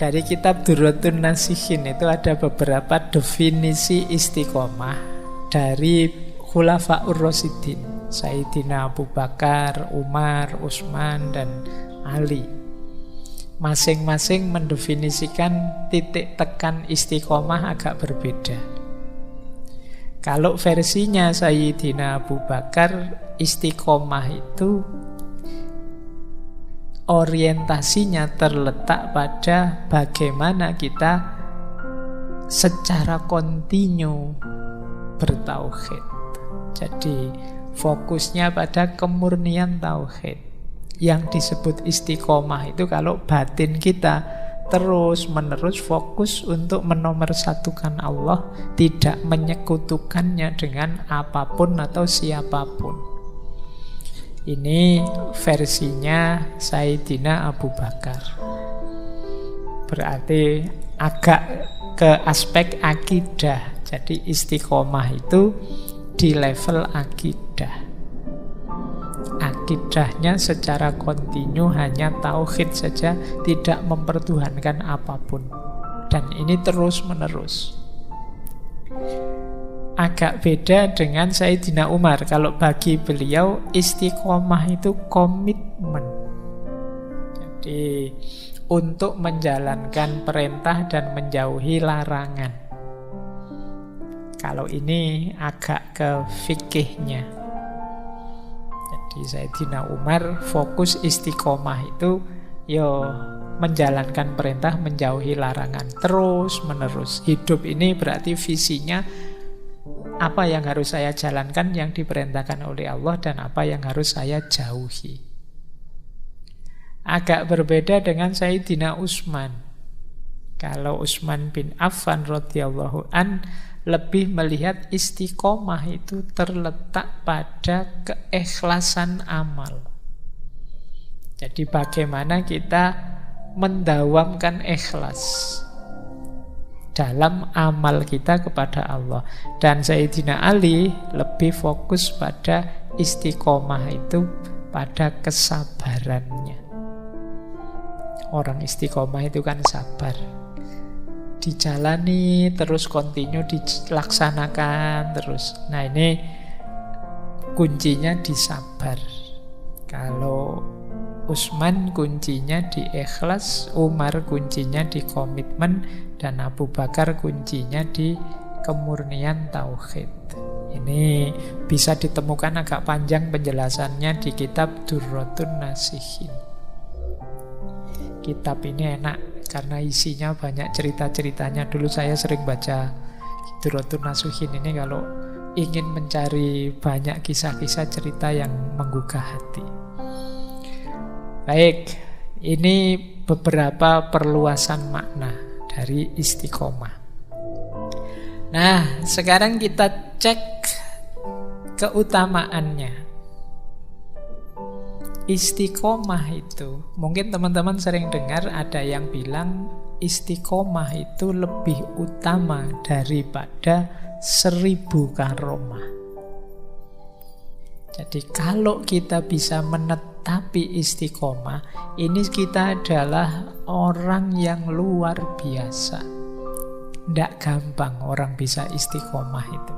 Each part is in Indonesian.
Dari kitab Durratun Nasihin itu ada beberapa definisi istiqomah dari Khulafaur Rasyidin, Sayyidina Abu Bakar, Umar, Utsman, dan Ali. Masing-masing mendefinisikan titik tekan istiqomah agak berbeda. Kalau versinya Sayyidina Abu Bakar, istiqomah itu orientasinya terletak pada bagaimana kita secara kontinu bertauhid. Jadi fokusnya pada kemurnian tauhid. Yang disebut istiqomah itu kalau batin kita terus menerus fokus untuk menomorsatukan Allah, tidak menyekutukannya dengan apapun atau siapapun. Ini versinya Sayyidina Abu Bakar. Berarti agak ke aspek akidah. Jadi istiqomah itu di level akidah. Akidahnya secara kontinu hanya tauhid saja, tidak mempertuhankan apapun. Dan ini terus menerus. Agak beda dengan Sayyidina Umar. Kalau bagi beliau istiqomah itu komitmen. Jadi untuk menjalankan perintah dan menjauhi larangan. Kalau ini agak ke fikihnya. Jadi Sayyidina Umar fokus istiqomah itu menjalankan perintah, menjauhi larangan terus menerus. Hidup ini berarti visinya apa yang harus saya jalankan yang diperintahkan oleh Allah dan apa yang harus saya jauhi. Agak berbeda dengan Sayyidina Utsman. Kalau Utsman bin Affan radhiyallahu an lebih melihat istiqomah itu terletak pada keikhlasan amal. Jadi bagaimana kita mendawamkan ikhlas dalam amal kita kepada Allah. Dan Sayyidina Ali lebih fokus pada istiqomah itu pada kesabarannya. Orang istiqomah itu kan sabar, dijalani terus, kontinu dilaksanakan terus. Nah ini kuncinya di sabar. Kalau Utsman kuncinya di ikhlas, Umar kuncinya di komitmen, dan Abu Bakar kuncinya di kemurnian tauhid. Ini bisa ditemukan agak panjang penjelasannya di kitab Durratun Nasihin. Kitab ini enak karena isinya banyak cerita-ceritanya. Dulu saya sering baca Durratun Nasihin ini kalau ingin mencari banyak kisah-kisah cerita yang menggugah hati. Baik, ini beberapa perluasan makna dari istiqomah. Nah, sekarang kita cek keutamaannya. Istiqomah itu, mungkin teman-teman sering dengar ada yang bilang istiqomah itu lebih utama daripada 1000 karomah. Jadi kalau kita bisa menetapi istiqomah, ini kita adalah orang yang luar biasa. Tidak gampang orang bisa istiqomah itu.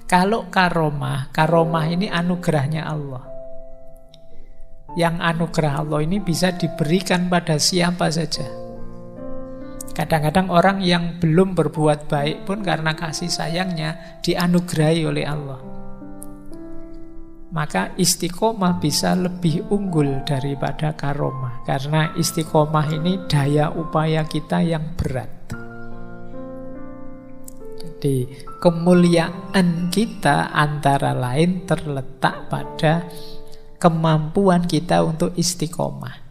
Kalau karomah ini anugerahnya Allah. Yang anugerah Allah ini bisa diberikan pada siapa saja. Kadang-kadang orang yang belum berbuat baik pun karena kasih sayangnya dianugerahi oleh Allah. Maka istiqomah bisa lebih unggul daripada karomah. Karena istiqomah ini daya upaya kita yang berat. Jadi kemuliaan kita antara lain terletak pada kemampuan kita untuk istiqomah.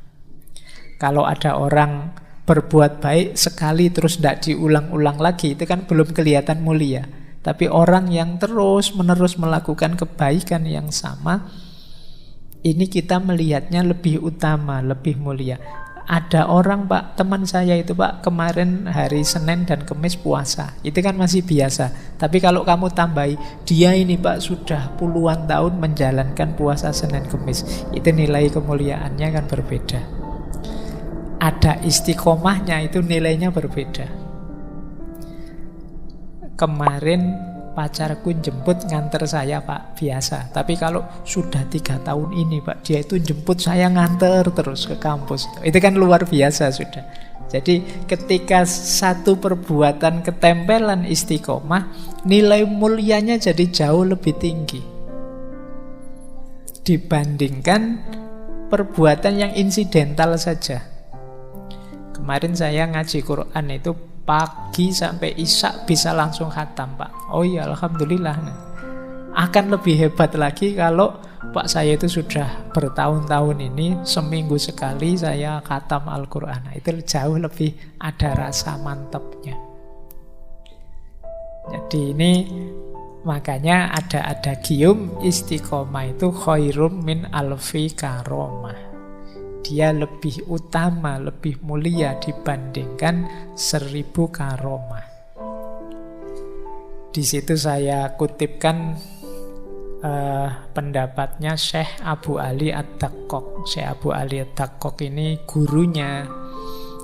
Kalau ada orang berbuat baik sekali terus tidak diulang-ulang lagi, itu kan belum kelihatan mulia. Tapi orang yang terus-menerus melakukan kebaikan yang sama, ini kita melihatnya lebih utama, lebih mulia. Ada orang, Pak, teman saya itu, Pak, kemarin hari Senin dan Kamis puasa. Itu kan masih biasa. Tapi kalau kamu tambahi, dia ini, Pak, sudah puluhan tahun menjalankan puasa Senin Kamis. Itu nilai kemuliaannya kan berbeda. ada istiqomahnya itu nilainya berbeda. Kemarin pacarku jemput nganter saya Pak, biasa. Tapi kalau sudah 3 tahun ini Pak, dia itu jemput saya nganter terus ke kampus. Itu kan luar biasa sudah. Jadi ketika satu perbuatan ketempelan istiqomah, nilai mulianya jadi jauh lebih tinggi dibandingkan perbuatan yang insidental saja. Kemarin saya ngaji Quran itu pagi sampai isya bisa langsung khatam Pak. Oh iya Alhamdulillah. Akan lebih hebat lagi kalau Pak saya itu sudah bertahun-tahun ini seminggu sekali saya khatam Al-Quran. Itu jauh lebih ada rasa mantapnya. Jadi ini makanya ada gium istiqomah itu khairum min alfi karomah. Dia lebih utama, lebih mulia dibandingkan 1000 karomah. Di situ saya kutipkan pendapatnya Syekh Abu Ali Ad-Daqqaq. Syekh Abu Ali Ad-Daqqaq ini gurunya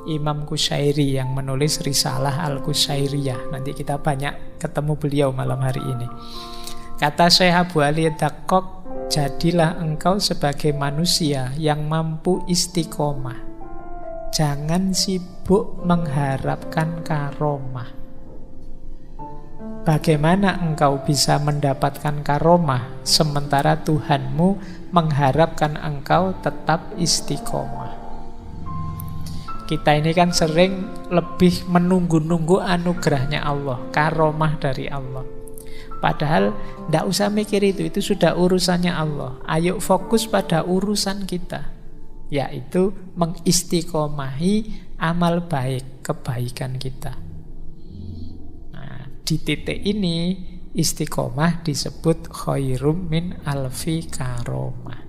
Imam Qushairi yang menulis Risalah Al-Qushairiyah. Nanti kita banyak ketemu beliau malam hari ini. Kata Syekh Abu Ali Ad-Daqqaq, jadilah engkau sebagai manusia yang mampu istiqomah. Jangan sibuk mengharapkan karomah. Bagaimana engkau bisa mendapatkan karomah sementara Tuhanmu mengharapkan engkau tetap istiqomah? Kita ini kan sering lebih menunggu-nunggu anugerahnya Allah, karomah dari Allah. Padahal tidak usah mikir itu sudah urusannya Allah. Ayo fokus pada urusan kita, yaitu mengistiqomahi amal baik, kebaikan kita. Nah, di titik ini istiqomah disebut khairum min alfi karomah.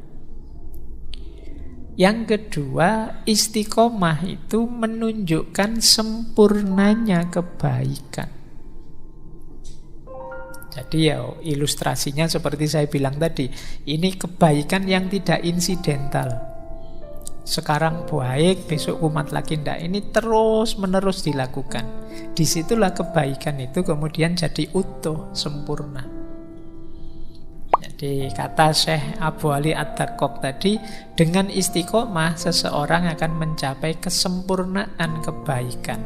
Yang kedua, istiqomah itu menunjukkan sempurnanya kebaikan. Jadi ya ilustrasinya seperti saya bilang tadi, ini kebaikan yang tidak insidental. Sekarang baik, besok kumat lagi tidak. Ini terus menerus dilakukan. Disitulah kebaikan itu kemudian jadi utuh, sempurna. Jadi kata Syekh Abu Ali Ad-Daqqaq tadi, dengan istiqomah seseorang akan mencapai kesempurnaan kebaikan.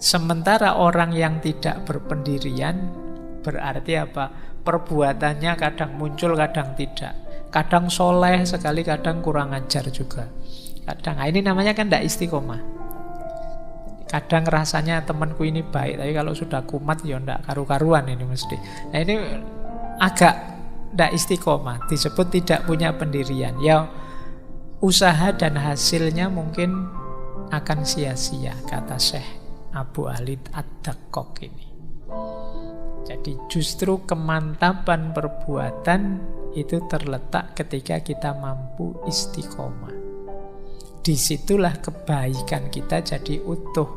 Sementara orang yang tidak berpendirian, berarti apa? Perbuatannya kadang muncul, kadang tidak. Kadang soleh sekali, kadang kurang ajar juga. Kadang, ini namanya kan tidak istiqomah. Kadang rasanya temanku ini baik, tapi kalau sudah kumat ya tidak karu-karuan ini mesti. Nah ini agak tidak istiqomah, disebut tidak punya pendirian. Ya usaha dan hasilnya mungkin akan sia-sia, kata Syekh Abu Ali Ad-Daqqaq ini. Jadi justru kemantapan perbuatan itu terletak ketika kita mampu istiqomah. Disitulah kebaikan kita jadi utuh,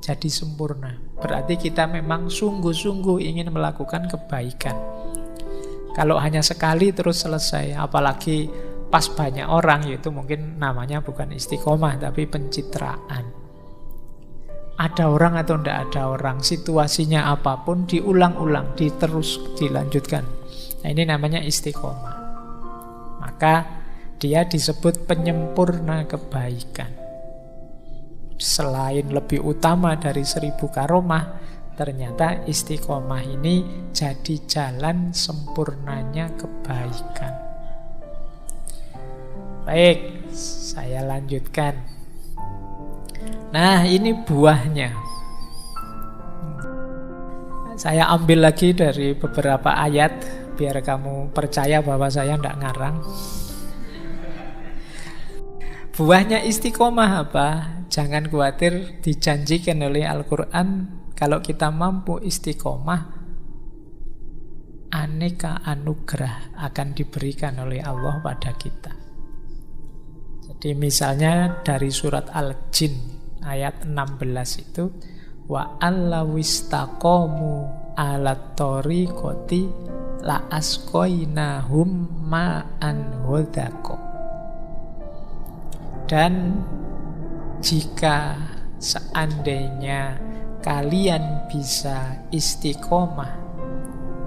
jadi sempurna. Berarti kita memang sungguh-sungguh ingin melakukan kebaikan. Kalau hanya sekali terus selesai, apalagi pas banyak orang, yaitu mungkin namanya bukan istiqomah tapi pencitraan. Ada orang atau tidak ada orang, situasinya apapun diulang-ulang, terus dilanjutkan. Nah ini namanya istiqomah. Maka dia disebut penyempurna kebaikan. Selain lebih utama dari 1000 karomah, ternyata istiqomah ini jadi jalan sempurnanya kebaikan. Baik, saya lanjutkan. Nah, ini buahnya. Saya ambil lagi dari beberapa ayat biar kamu percaya bahwa saya tidak ngarang. Buahnya istiqomah apa? Jangan khawatir, dijanjikan oleh Al-Quran kalau kita mampu istiqomah, aneka anugerah akan diberikan oleh Allah pada kita. Jadi misalnya dari surat Al-Jin ayat 16 itu, wa allawistaqomu alat tariqati la asqainahum ma'an ghadaqo. Dan jika seandainya kalian bisa istiqomah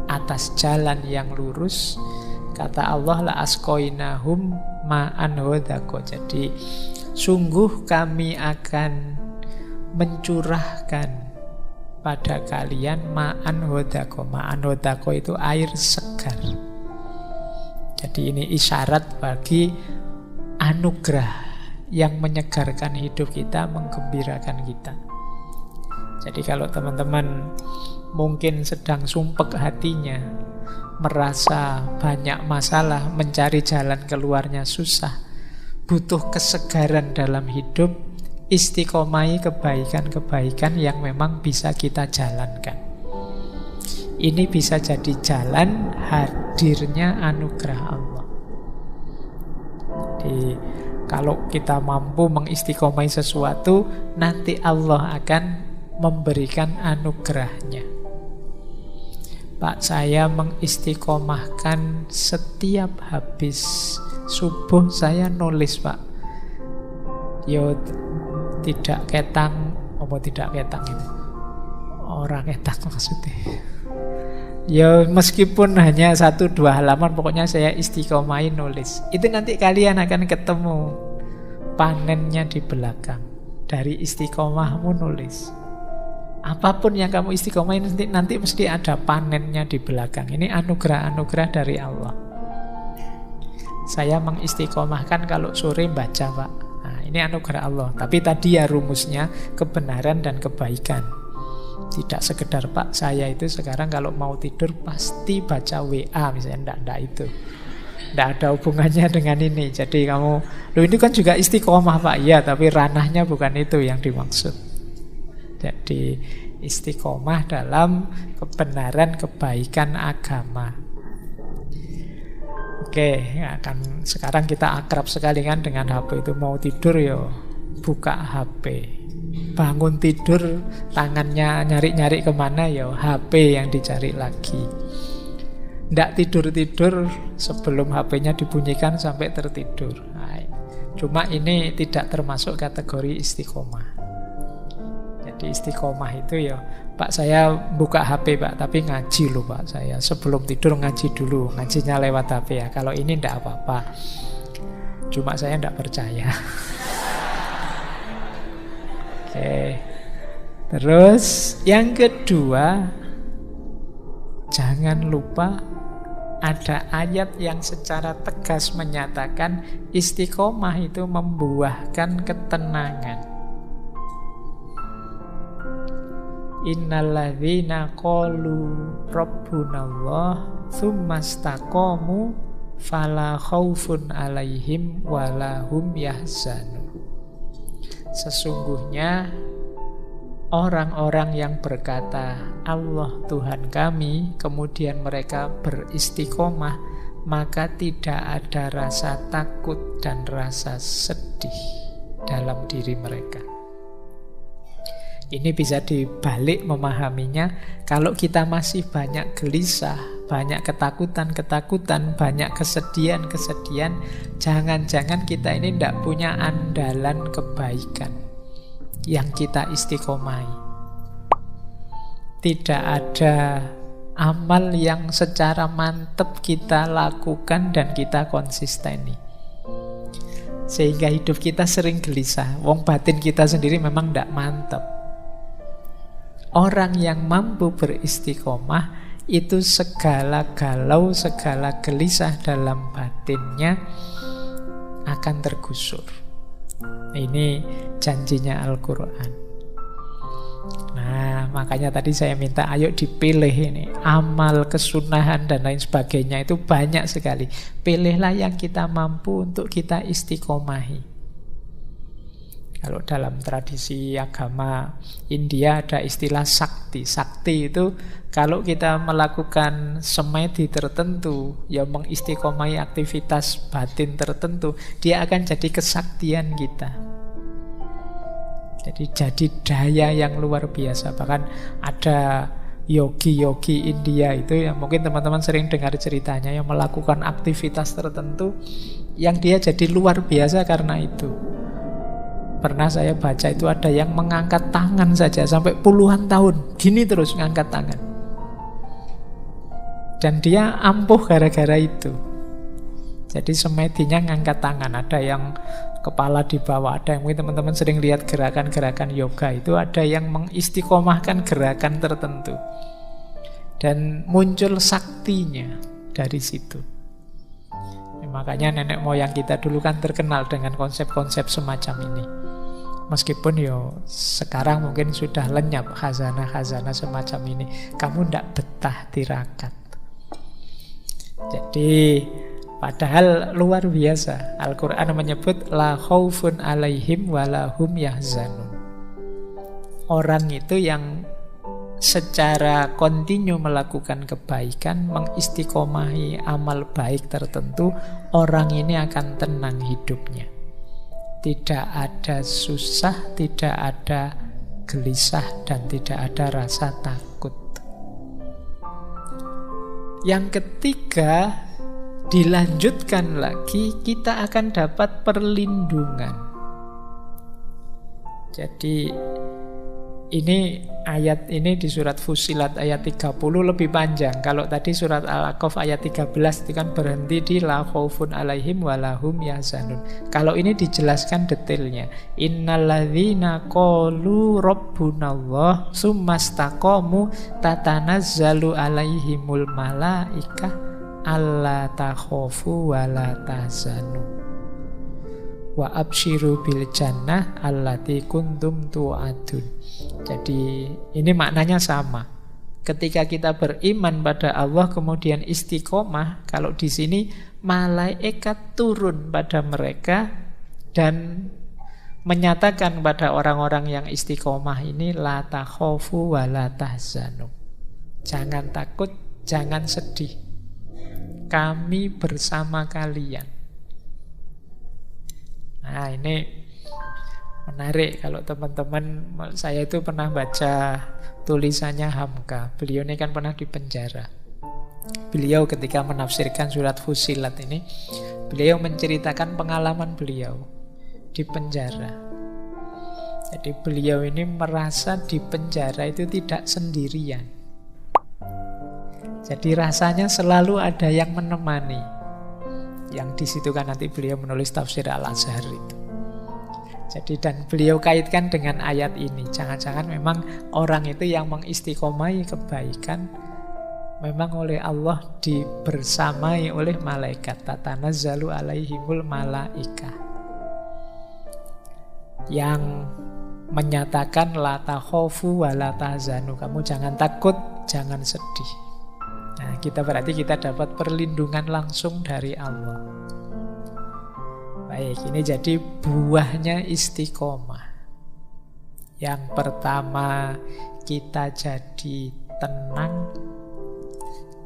atas jalan yang lurus, kata Allah, la asqainahum ma'an ghadaqo. Jadi sungguh kami akan mencurahkan pada kalian ma'an ghadaqo. Ma'an ghadaqo itu air segar. Jadi ini isyarat bagi anugerah yang menyegarkan hidup kita, menggembirakan kita. Jadi kalau teman-teman mungkin sedang sumpek hatinya, merasa banyak masalah, mencari jalan keluarnya susah, butuh kesegaran dalam hidup, istiqomahi kebaikan-kebaikan yang memang bisa kita jalankan. Ini bisa jadi jalan hadirnya anugerah Allah. Jadi kalau kita mampu mengistiqomahi sesuatu, nanti Allah akan memberikan anugerahnya. Pak, saya mengistiqomahkan setiap habis subuh saya nulis, Pak. Yo tidak ketang, tidak ketang itu. Orang ketang maksudnya. Ya meskipun hanya 1-2 halaman, pokoknya saya istiqomahi nulis. Itu nanti kalian akan ketemu panennya di belakang dari istiqomahmu nulis. Apapun yang kamu istiqomahin nanti mesti ada panennya di belakang. Ini anugerah-anugerah dari Allah. Saya mengistiqomahkan kalau sore baca, Pak. Nah, ini anugerah Allah. Tapi tadi ya rumusnya kebenaran dan kebaikan. Tidak sekedar, Pak, saya itu sekarang kalau mau tidur pasti baca WA misalnya. Enggak itu. Enggak ada hubungannya dengan ini. Jadi kamu, ini kan juga istiqomah, Pak. Iya, tapi ranahnya bukan itu yang dimaksud. Jadi istiqomah dalam kebenaran kebaikan agama. Oke, kan sekarang kita akrab sekali kan dengan HP itu. Mau tidur yo buka HP. Bangun tidur tangannya nyari-nyari kemana yo HP yang dicari lagi. Nggak tidur-tidur sebelum HP-nya dibunyikan sampai tertidur. Nah, cuma ini tidak termasuk kategori istiqomah. Jadi istiqomah itu ya, Pak, saya buka HP, Pak, tapi ngaji loh, Pak, saya sebelum tidur ngaji dulu, ngajinya lewat HP ya. Kalau ini enggak apa-apa, cuma saya enggak percaya. Oke. Terus yang kedua, jangan lupa ada ayat yang secara tegas menyatakan istiqomah itu membuahkan ketenangan. Innalladzina qalu rabbunallah tsumastaqamu fala khaufun 'alaihim wala hum yahzanun. Sesungguhnya orang-orang yang berkata Allah Tuhan kami, kemudian mereka beristiqomah, maka tidak ada rasa takut dan rasa sedih dalam diri mereka. Ini bisa dibalik memahaminya. Kalau kita masih banyak gelisah, banyak ketakutan, banyak kesedihan, jangan-jangan kita ini tidak punya andalan kebaikan yang kita istiqomahi. Tidak ada amal yang secara mantap kita lakukan dan kita konsisteni, sehingga hidup kita sering gelisah. Wong batin kita sendiri memang tidak mantap. Orang yang mampu beristiqomah itu segala galau, segala gelisah dalam batinnya akan tergusur. Ini janjinya Al-Quran. Nah, makanya tadi saya minta ayo dipilih ini. Amal, kesunahan dan lain sebagainya itu banyak sekali. Pilihlah yang kita mampu untuk kita istiqomahi. Kalau dalam tradisi agama India ada istilah sakti. Sakti itu kalau kita melakukan semedi tertentu, ya mengistiqomahi aktivitas batin tertentu, dia akan jadi kesaktian kita. Jadi daya yang luar biasa. Bahkan ada yogi-yogi India itu yang mungkin teman-teman sering dengar ceritanya, yang melakukan aktivitas tertentu yang dia jadi luar biasa karena itu. Pernah saya baca itu ada yang mengangkat tangan saja sampai puluhan tahun. Gini terus ngangkat tangan. Dan dia ampuh gara-gara itu. Jadi semedinya ngangkat tangan. Ada yang kepala di bawah. Ada yang mungkin teman-teman sering lihat gerakan-gerakan yoga. Itu ada yang mengistiqomahkan gerakan tertentu. Dan muncul saktinya dari situ. Makanya nenek moyang kita dulu kan terkenal dengan konsep-konsep semacam ini. Meskipun sekarang mungkin sudah lenyap khazanah-khazanah semacam ini. Kamu tidak betah tirakat. Jadi padahal luar biasa. Al-Quran menyebut la khaufun alaihim walahum yahzanun. Orang itu yang secara kontinu melakukan kebaikan, mengistiqomahi amal baik tertentu, orang ini akan tenang hidupnya. Tidak ada susah, tidak ada gelisah, dan tidak ada rasa takut. Yang ketiga, dilanjutkan lagi, kita akan dapat perlindungan. Jadi ini ayat ini di surat Fussilat ayat 30 lebih panjang. Kalau tadi surat Al-A'qaf ayat 13 itu kan berhenti di la khaufun alaihim walahum yahzanun. Kalau ini dijelaskan detailnya. Innalladzina qalu rabbunallah tsumastaqamu tatanazzalu alaihimul malaikah alla takhafu wala tahzanu wa absyiru bil jannah allati kuntum tu'adun. Jadi ini maknanya sama. Ketika kita beriman pada Allah kemudian istiqomah, kalau di sini malaikat turun pada mereka dan menyatakan pada orang-orang yang istiqomah ini la takhafu wa la tahzanu. Jangan takut, jangan sedih. Kami bersama kalian. Nah, ini menarik kalau teman-teman, saya itu pernah baca tulisannya Hamka. Beliau ini kan pernah di penjara. Beliau ketika menafsirkan surat Fussilat ini, beliau menceritakan pengalaman beliau di penjara. Jadi beliau ini merasa di penjara itu tidak sendirian. Jadi rasanya selalu ada yang menemani. Yang di situ kan nanti beliau menulis tafsir Al-Azhar itu. Jadi dan beliau kaitkan dengan ayat ini. Jangan-jangan memang orang itu yang mengistiqomai kebaikan memang oleh Allah dibersamai oleh malaikat. Tatanazzalu alaihimul malaikah. Yang menyatakan la takhafu wa la tahzanu. Kamu jangan takut, jangan sedih. Nah, berarti kita dapat perlindungan langsung dari Allah. Baik, ini jadi buahnya istiqomah. Yang pertama, kita jadi tenang,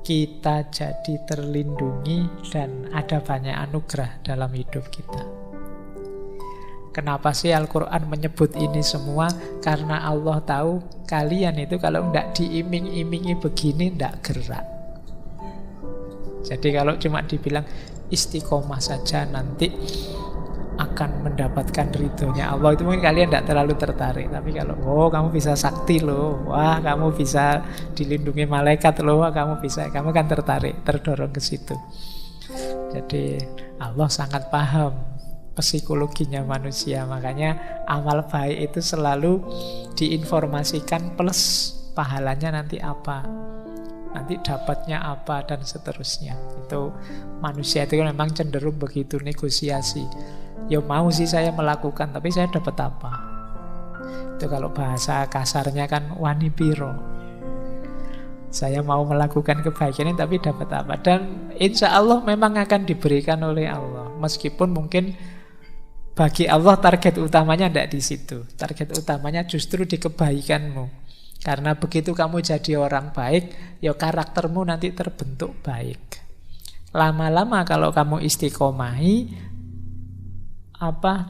kita jadi terlindungi, dan ada banyak anugerah dalam hidup kita. Kenapa sih Al-Quran menyebut ini semua? Karena Allah tahu kalian itu kalau tidak diiming-imingi begini tidak gerak. Jadi kalau cuma dibilang istiqomah saja nanti akan mendapatkan ridhonya Allah, itu mungkin kalian tidak terlalu tertarik. Tapi kalau kamu bisa sakti loh, wah kamu bisa dilindungi malaikat loh, wah, kamu kan tertarik, terdorong ke situ. Jadi Allah sangat paham psikologinya manusia, makanya amal baik itu selalu diinformasikan plus pahalanya nanti apa, nanti dapatnya apa, dan seterusnya. Itu manusia itu memang cenderung begitu, negosiasi. Ya mau sih saya melakukan, tapi saya dapat apa? Itu kalau bahasa kasarnya kan wani piro. Saya mau melakukan kebaikan ini tapi dapat apa? Dan insya Allah memang akan diberikan oleh Allah. Meskipun mungkin bagi Allah target utamanya tidak di situ. Target utamanya justru di kebaikanmu. Karena begitu kamu jadi orang baik, ya karaktermu nanti terbentuk baik. Lama-lama kalau kamu istiqomahi,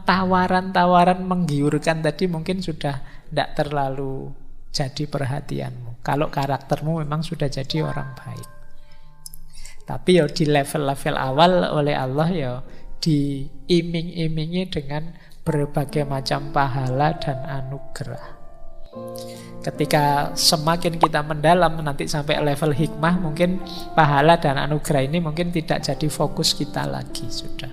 tawaran-tawaran menggiurkan tadi mungkin sudah tidak terlalu jadi perhatianmu. Kalau karaktermu memang sudah jadi orang baik. Tapi ya di level-level awal oleh Allah ya diiming-imingi dengan berbagai macam pahala dan anugerah. Ketika semakin kita mendalam nanti sampai level hikmah, mungkin pahala dan anugerah ini mungkin tidak jadi fokus kita lagi sudah.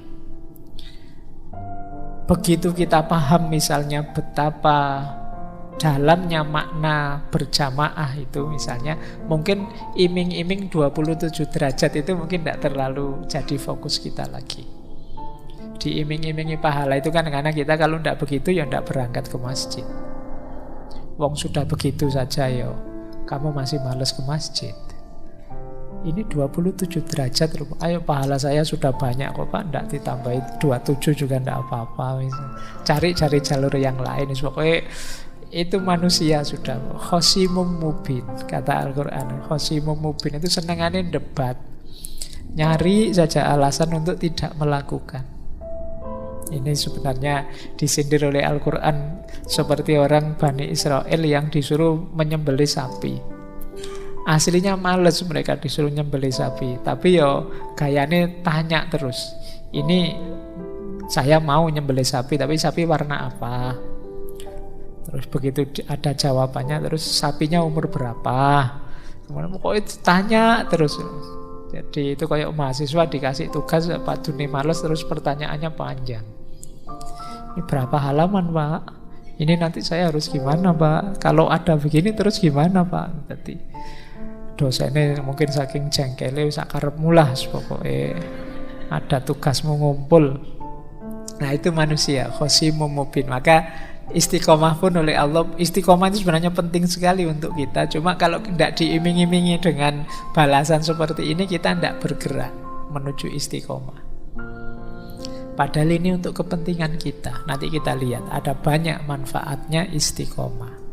Begitu kita paham misalnya betapa dalamnya makna berjamaah itu misalnya, mungkin iming-iming 27 derajat itu mungkin tidak terlalu jadi fokus kita lagi. Diiming-imingi pahala itu kan karena kita kalau tidak begitu ya tidak berangkat ke masjid. Wong sudah begitu saja ya, kamu masih males ke masjid. Ini 27 derajat loh. Ayo pahala saya sudah banyak kok Pak, tidak ditambahin 27 juga tidak apa-apa. Cari jalur yang lain. Pokoknya itu manusia sudah khosimum mubin, kata Al-Quran. Khosimum mubin itu senengannya debat, nyari saja alasan untuk tidak melakukan. Ini sebenarnya disindir oleh Al-Quran seperti orang Bani Israel yang disuruh menyembelih sapi. Aslinya males mereka disuruh nyembelih sapi, tapi yo gayanya tanya terus. Ini saya mau nyembelih sapi, tapi sapi warna apa? Terus begitu ada jawabannya, terus sapinya umur berapa? Kemudian pokoknya tanya terus. Jadi itu kayak mahasiswa dikasih tugas Pak Duni males, terus pertanyaannya panjang. Ini berapa halaman Pak? Ini nanti saya harus gimana Pak? Kalau ada begini terus gimana Pak? Jadi dosennya mungkin saking jengkelnya sakarep mulah, pokoknya ada tugasmu ngumpul. Nah itu manusia khosimum mubin. Maka istiqomah pun oleh Allah, istiqomah itu sebenarnya penting sekali untuk kita. Cuma kalau tidak diiming-imingi dengan balasan seperti ini, kita tidak bergerak menuju istiqomah. Padahal ini untuk kepentingan kita. Nanti kita lihat ada banyak manfaatnya istiqomah.